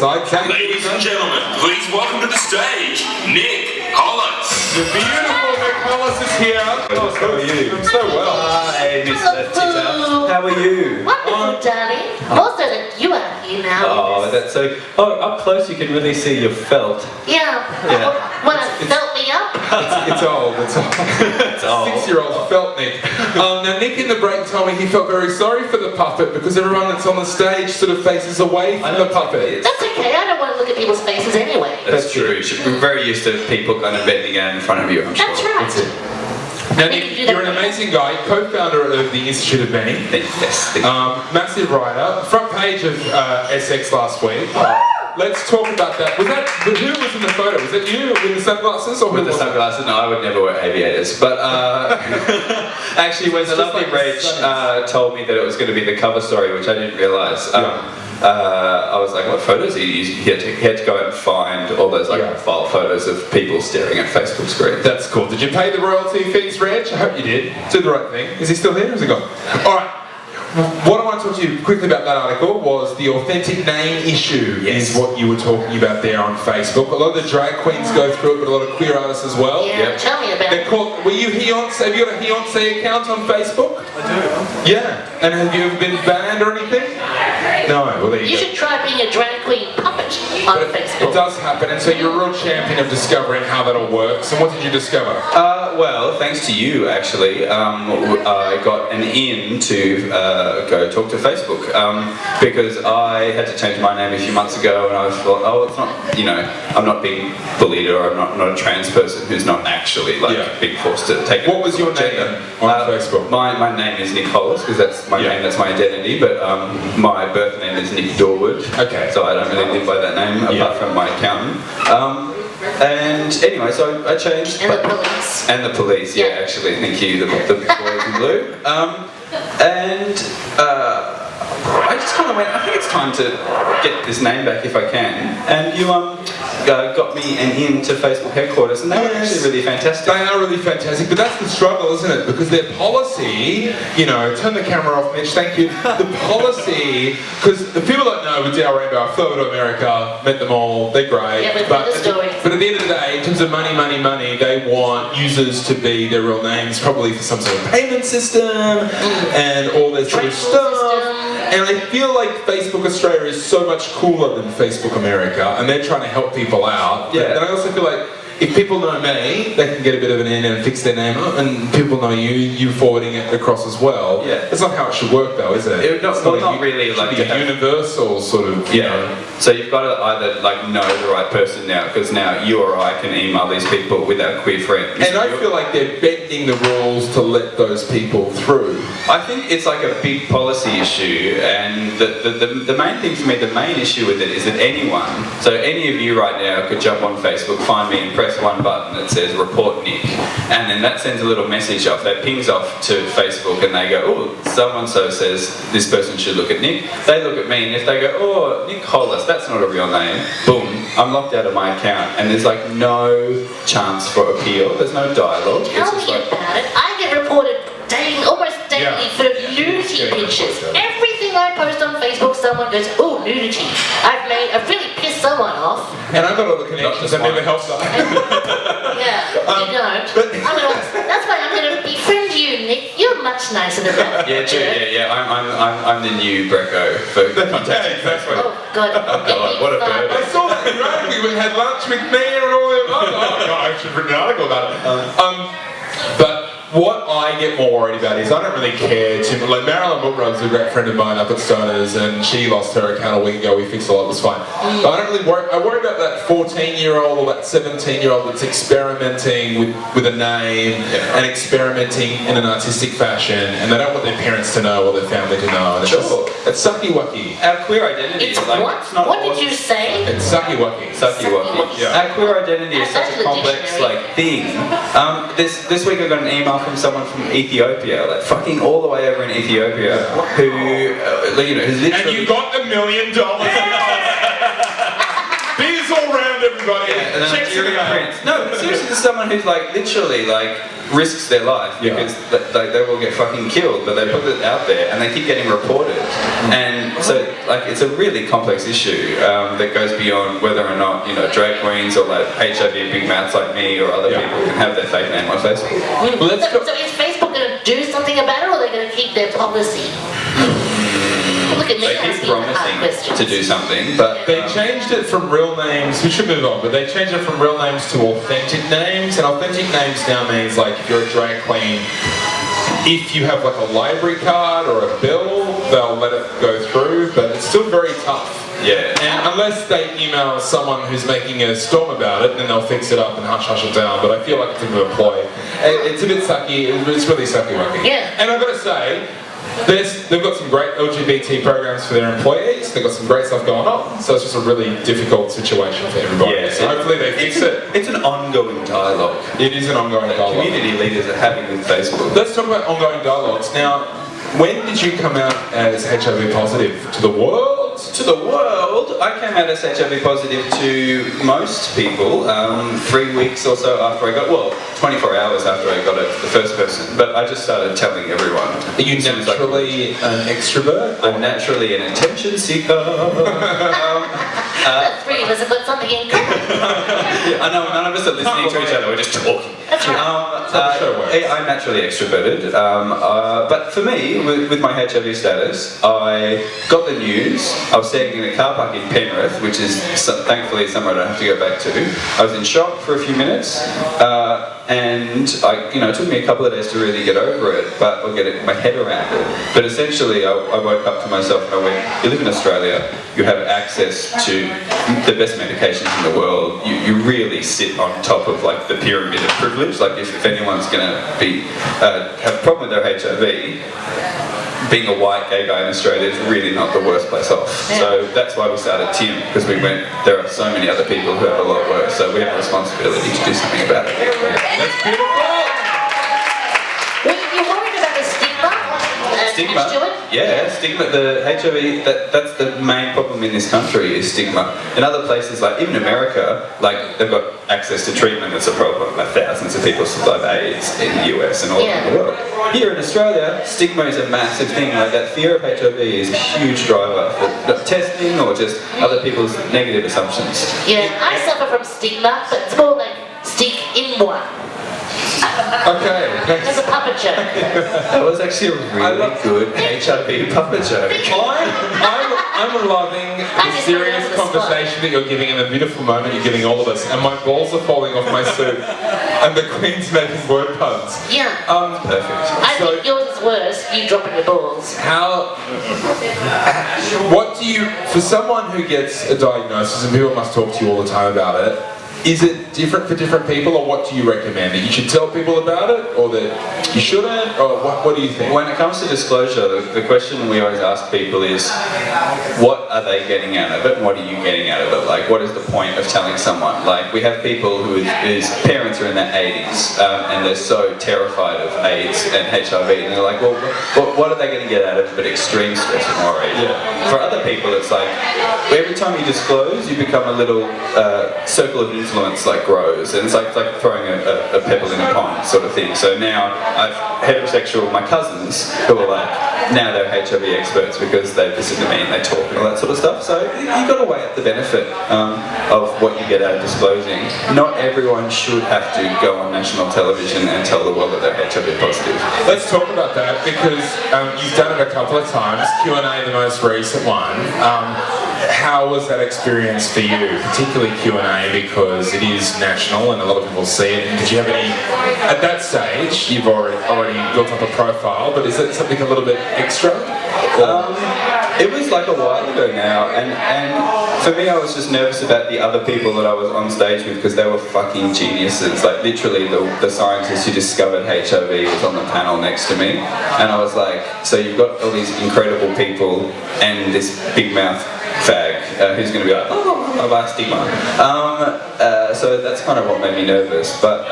Ladies and gentlemen, please welcome to the stage, Nic Holas. The beautiful Nic Holas is here. How are you? I'm so well. Hi, Miss Tita. How are you? Wonderful, darling. Also that you are here now. Oh, that's so... Oh, up close you can really see your felt. Yeah. Want to felt me up? It's old. It's old. 6-year-old felt Nic. Now Nic in the break told me he felt very sorry for the puppet because everyone that's on the stage sort of faces away from the puppet. That's okay. I don't want to look at people's faces anyway. That's true. We're very used to people kind of bending down in front of you, I'm sure. That's right. That's it. Now Nic, you're an amazing guy, co-founder of the Institute of Benny. Yes. Massive writer. Front page of SX last week. Let's talk about that. Who was in the photo? Was it you with the sunglasses or With the sunglasses? No, I would never wear aviators. But actually, when the lovely Reg told me that it was going to be the cover story, which I didn't realise, I was like, what photos are you using? He had to go out and find all those file photos of people staring at Facebook screens. That's cool. Did you pay the royalty fees, Reg? I hope you did. Did the right thing. Is he still here or is he gone? Alright. What I want to talk to you quickly about that article was the authentic name issue is what you were talking about there on Facebook. A lot of the drag queens go through it, but a lot of queer artists as well. Yeah, tell me about it. Were you Beyonce? Have you got a Beyonce account on Facebook? I do. Yeah. And have you ever been banned or anything? No. Well, there You go. should try being a drag queen puppet on Facebook. It does happen, and so you're a real champion of discovering how that all works. And what did you discover? Well, thanks to you, actually, I got an in to go talk to Facebook because I had to change my name a few months ago, and I thought, oh, it's not, I'm not being bullied, or I'm not a trans person who's not actually being forced to take. What was your name on Facebook? My name is Nic Holas because that's my name, that's my identity, but my birth name is Nick Dorwood. Okay. So I don't really live by that name apart from my accountant. And anyway, so I changed. And the police. And the police, actually, thank you, the boys in blue. I just kind of went, I think it's time to get this name back if I can. And you got me an in to Facebook headquarters, and they were actually really fantastic. They are really fantastic, but that's the struggle, isn't it? Because their policy, turn the camera off, Mitch, thank you. The policy, because the people that know with Dow Rainbow, I flew to America, met them all, they're great. Yeah, but the story. But at the end of the day, in terms of money, they want users to be their real names, probably for some sort of payment system and all this sort of stuff. And I feel like Facebook Australia is so much cooler than Facebook America, and they're trying to help people out. Yeah. And I also feel like if people know me, they can get a bit of an in and fix their name up, and people know you forwarding it across as well. Yeah. It's not how it should work though, is it? Not really. It should be a universal sort of, So you've got to either know the right person now, because now you or I can email these people with our queer friends. And I feel like they're bending the rules to let those people through. I think it's like a big policy issue, and the main thing for me, the main issue with it is that any of you right now could jump on Facebook, find me and press one button that says report Nic, and then that sends a little message off, that pings off to Facebook, and they go, oh, so-and-so says this person should look at Nic. They look at me, and if they go, oh, Nic Holas, that's not a real name, boom, I'm locked out of my account, and there's like no chance for appeal, there's no dialogue. Tell me about it. I get reported almost daily for nudity pictures. Everything I post on Facebook, someone goes, oh, nudity. I've really pissed someone off. And I've got all the connections, I've never helped them. You don't. That's why I'm going to befriend you, Nic. You're much nicer than that. Yeah, true, I'm the new Greco for contacting Facebook. Oh, God. What a bird. I saw that in Rugby, we had lunch with me and all that. Oh, God, I should have written an article about it. But what I get more worried about is I don't really care too much. Like Marilyn Woodrow is a great friend of mine up at Stoners, and she lost her account a week ago. We fixed it all, it was fine. But I don't really worry. I worry about that 14-year-old or that 17-year-old that's experimenting with a name and experimenting in an artistic fashion, and they don't want their parents to know or their family to know. And it's sucky-wucky. Our queer identity It's is like, what? it's not What did you say? It's sucky-wucky. Sucky-wucky. Yeah. Our queer identity is That's such a the complex dictionary. thing. This week I got an email from someone from Ethiopia, like fucking all the way over in Ethiopia, who's literally. And you got $1 million. Beers all round, everybody. Yeah, and then Checks in the mail. No, but seriously, this is someone who's like literally like risks their life because they will get fucking killed, but they put it out there and they keep getting reported. And so, like, it's a really complex issue that goes beyond whether or not, you know, drag queens or like HIV big mouths like me or other people can have their fake name on Facebook. So is Facebook going to do something about it, or are they going to keep their policy? Look at me They keep asking hard promising questions. to do something, but They changed it from real names, we should move on, but they changed it from real names to authentic names, and authentic names now means, like, if you're a drag queen, if you have like a library card or a bill, they'll let it go through, but it's still very tough. yeah. And unless they email someone who's making a storm about it, then they'll fix it up and hush it down, but I feel like it's a bit of a ploy. It's a bit sucky, it's really sucky-wucky. Yeah. And I've got to say, they've got some great LGBT programs for their employees, they've got some great stuff going on, so it's just a really difficult situation for everybody. Yeah, so hopefully they fix it. It's an ongoing dialogue. It is an ongoing dialogue. Community leaders are having with Facebook. Let's talk about ongoing dialogues. Now, when did you come out as HIV positive to the world? To the world, I came out as HIV positive to most people 3 weeks or so after I got, 24 hours after I got it, the first person. But I just started telling everyone. Are you naturally an extrovert? I'm naturally an attention seeker. The three of us have got something in common. I know none of us are listening to each other, we're just talking. That's right. I'm naturally extroverted, but for me, with my HIV status, I got the news. I was staying in a car park in Penrith, which is thankfully somewhere I don't have to go back to. I was in shock for a few minutes, and it took me a couple of days to really get over it, or get my head around it. But essentially, I woke up to myself and I went, you live in Australia, you have access to the best medications in the world, you really sit on top of like the pyramid of privilege. Like if anyone's going to have a problem with their HIV, being a white gay guy in Australia is really not the worst place off. So that's why we started TIM, because we went, there are so many other people who have a lot worse, so we have a responsibility to do something about it. That's beautiful. You're worried about the stigma? Stigma, yeah, stigma. The HIV, that's the main problem in this country is stigma. In other places, like even America, like they've got access to treatment that's a problem. Like thousands of people survive AIDS in the US and all over the world. Here in Australia, stigma is a massive thing. Like that fear of HIV is a huge driver for testing or just other people's negative assumptions. Yeah, I suffer from stigma, but it's more like stick in moi. Okay, As a puppet joke. That was actually a really good HIV puppet joke. I'm loving the serious conversation that you're giving and the beautiful moment you're giving all of us, and my balls are falling off my suit, and the Queen's making word puns. Yeah. Perfect. I think yours is worse, you dropping your balls. What do you, for someone who gets a diagnosis, and people must talk to you all the time about it, is it different for different people, or what do you recommend? That you should tell people about it, or that you shouldn't, or what do you think? When it comes to disclosure, the question we always ask people is, what are they getting out of it, and what are you getting out of it? Like, what is the point of telling someone? Like, we have people whose parents are in their 80s, and they're so terrified of AIDS and HIV, and they're like, well, what are they going to get out of it but extreme stress and worry? Yeah. For other people, it's like, every time you disclose, you become a little circle of influence like grows, and it's like throwing a pebble in a pond sort of thing. So now I've heterosexual my cousins who are like, now they're HIV experts because they listen to me and they talk and all that sort of stuff. So you've got to weigh up the benefit of what you get out of disclosing. Not everyone should have to go on national television and tell the world that they're HIV positive. Let's talk about that, because you've done it a couple of times, Q&A the most recent one. How was that experience for you, particularly Q&A, because it is national and a lot of people see it? Did you have any, at that stage, you've already built up a profile, but is it something a little bit extra? It was like a while ago now, and for me I was just nervous about the other people that I was on stage with, because they were fucking geniuses. Like literally the scientist who discovered HIV was on the panel next to me, and I was like, so you've got all these incredible people and this big mouth fag who's going to be like, oh, stigma. So that's kind of what made me nervous. But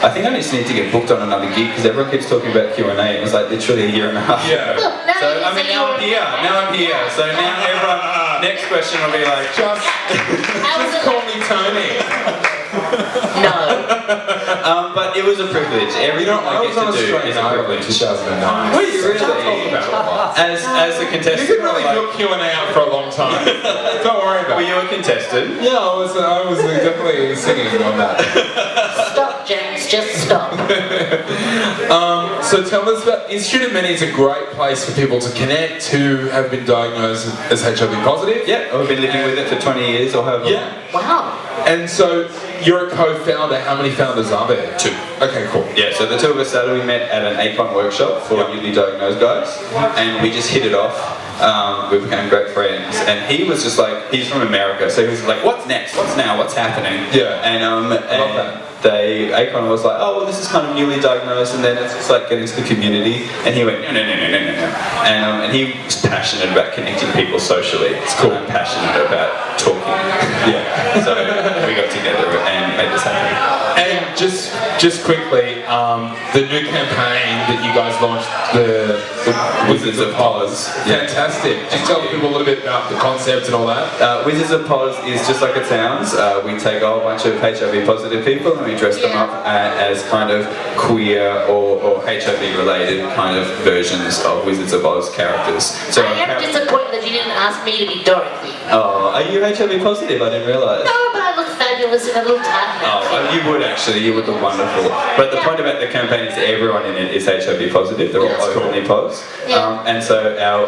I think I just need to get booked on another gig, because everyone keeps talking about Q&A. It was like literally a year and a half. Yeah. So I mean, now I'm here. So now everyone, next question will be like, Just call me Tony. no. But it was a privilege. Everything I I was get on to do Australian is a Idol in privilege. 2009. Were you really? About As a you contestant, could really look Q&A out for a long time. Don't worry about were it. you a contestant? Yeah, I was definitely singing on that. Stop, James. Just stop. So tell us about Institute of Many is a great place for people to connect who have been diagnosed as HIV positive. Yeah, I've been living with it for 20 years or however long. Yeah. Wow. And so you're a co-founder. How many founders are there? 2. Okay, cool. Yeah, so the two of us started, we met at an ACON workshop for newly diagnosed guys, and we just hit it off. We became great friends, and he was just like, he's from America, so he was like, what's next? What's now? What's happening? Yeah. And I love that. ACON was like, oh, well, this is kind of newly diagnosed, and then it's just like getting to the community, and he went, no. And he was passionate about connecting people socially. It's cool. I'm passionate about talking. Yeah. So we got together and made this happen. And just quickly, the new campaign that you guys launched, the Wizards of Holas, fantastic. Just tell people a little bit about the concept and all that. Wizards of Holas is just like it sounds. We take a whole bunch of HIV positive people and we dress them up as kind of queer or HIV related kind of versions of Wizards of Oz characters. So I am disappointed that you didn't ask me to be Dorothy. Oh, are you HIV positive? I didn't realise. No, but I look fabulous in a little tartan outfit. Oh, you would actually. You would look wonderful. But the point about the campaign is that everyone in it is HIV positive. They're all openly pos. And so our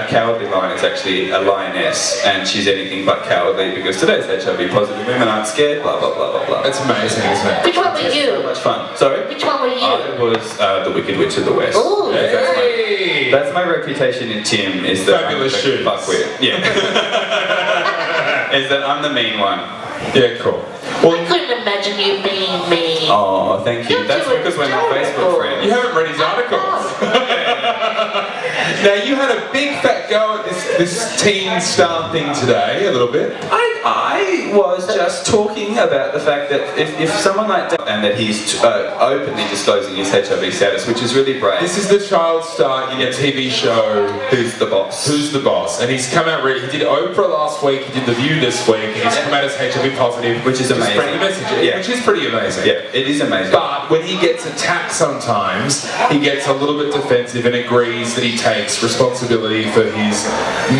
cowardly lion is actually a lioness, and she's anything but cowardly because today's HIV positive women aren't scared. Blah blah blah blah blah. It's amazing, isn't it? Which one were So you? much fun. Sorry. Which one were you? I was the Wicked Witch of the West. Ooh. Hey! That's my reputation in Tim. Is that Fabulous I'm the shoes. fuckwit. Yeah. Is that I'm the mean one. Yeah, cool. I couldn't imagine you being me. Oh, thank you. You're That's doing because we're not Facebook terrible. friends. You haven't read his articles. Now you had a big fat go at this teen star thing today, a little bit. I was just talking about the fact that if someone like that, and that he's openly disclosing his HIV status, which is really brave. This is the child star in a TV show, Who's the Boss? Who's the Boss? And he's come out, he did Oprah last week, he did The View this week, and he's come out as HIV positive, Which is just amazing. spreading the message, which is pretty amazing. Yeah, it is amazing. But when he gets attacked sometimes, he gets a little bit defensive and agrees that he takes responsibility for his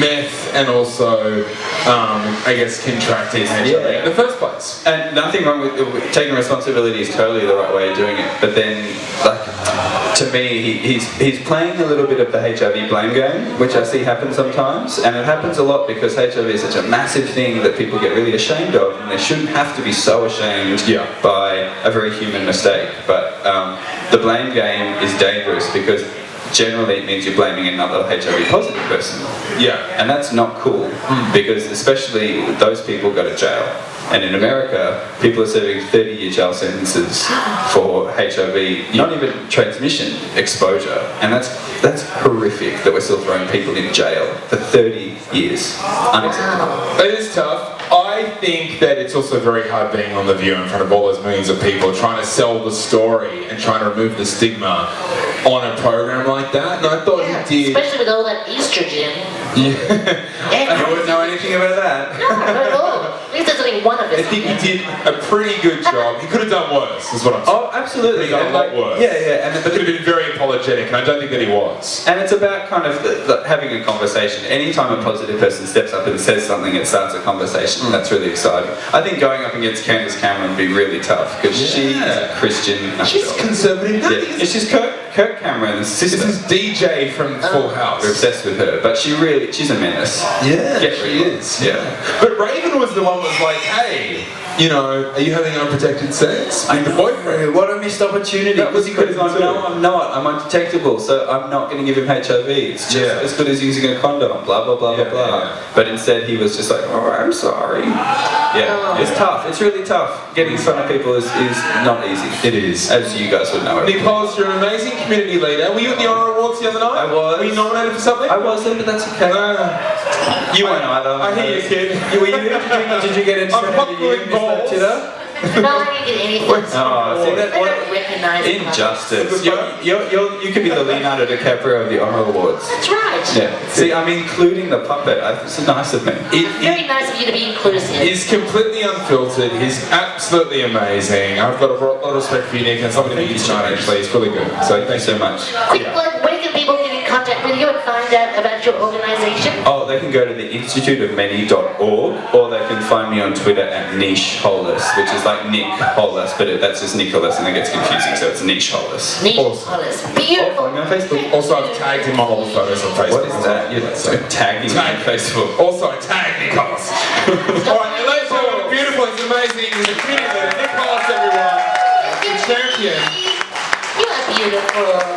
meth and also, I guess, contracting HIV in the first place. And nothing wrong with taking responsibility is totally the right way of doing it. But then, like, to me, he's playing a little bit of the HIV blame game, which I see happen sometimes. And it happens a lot because HIV is such a massive thing that people get really ashamed of, and they shouldn't have to be so ashamed by a very human mistake. But the blame game is dangerous because generally it means you're blaming another HIV positive person. Yeah. And that's not cool because especially those people go to jail. And in America, people are serving 30-year jail sentences for HIV, not even transmission, exposure. And that's horrific that we're still throwing people in jail for 30 years. Unacceptable. It is tough. I think that it's also very hard being on The View in front of all those millions of people trying to sell the story and trying to remove the stigma on a program like that. And I thought he did. Especially with all that estrogen. Yeah. You wouldn't know anything about that. No, not at all. At least there's only one of us. I think he did a pretty good job. He could have done worse, is what I'm saying. Oh, absolutely. He could have done a lot worse. Yeah. And He could have been very apologetic, and I don't think that he was. And it's about kind of having a conversation. Anytime a positive person steps up and says something, it starts a conversation. That's really exciting. I think going up against Candace Cameron would be really tough because she's a Christian. She's conservative. Yeah. She's Kirk Cameron's sister. This is DJ from Full House. We're obsessed with her, but she's a menace. Yeah, Get she real. is. Yeah. But Raven was the one that was like, hey, you know, are you having unprotected sex with the boyfriend? What a missed opportunity. That was Because he could have gone, crazy too. no, I'm not. I'm undetectable, so I'm not going to give him HIV. It's just as good as using a condom, blah, blah, blah, blah, blah. Yeah. But instead he was just like, oh, I'm sorry. Yeah, it's tough. It's really tough. Getting in front of people is not easy. It is. As you guys would know. Nic Holas, you're an amazing community leader. Were you at the Honor Awards the other night? I was. Were you nominated for something? I wasn't, but that's okay. You weren't either. I hear you, kid. Did you get into I'm popular in balls. No, I didn't get anything. Oh, see that? They don't recognize me. Injustice. You could be the Leonardo DiCaprio of the Honor Awards. That's right. Yeah. See, I'm including the puppet. It's nice of me. Very nice of you to be inclusive. He's completely unfiltered. He's absolutely amazing. I've got a lot of respect for you, Nick, and somebody to meet you tonight, actually. It's really good. So thanks so much. Quick plug, where can people get in contact with you and find out about your organisation? Oh, they can go to the instituteofmany.org, or they can find me on Twitter at Nic Holas, which is like Nic Holas, but that's just Nic Holas and it gets confusing, so it's Nic Holas. Nic Awesome. Holas. Beautiful. On Facebook. Also, I've tagged him on all the photos on Facebook. What is that? You're tagging me on Facebook. Also, tag Nic Holas. Alright, ladies and gentlemen, beautiful, it's amazing. He's a community leader. Nic Holas, everyone. The champion. You are beautiful.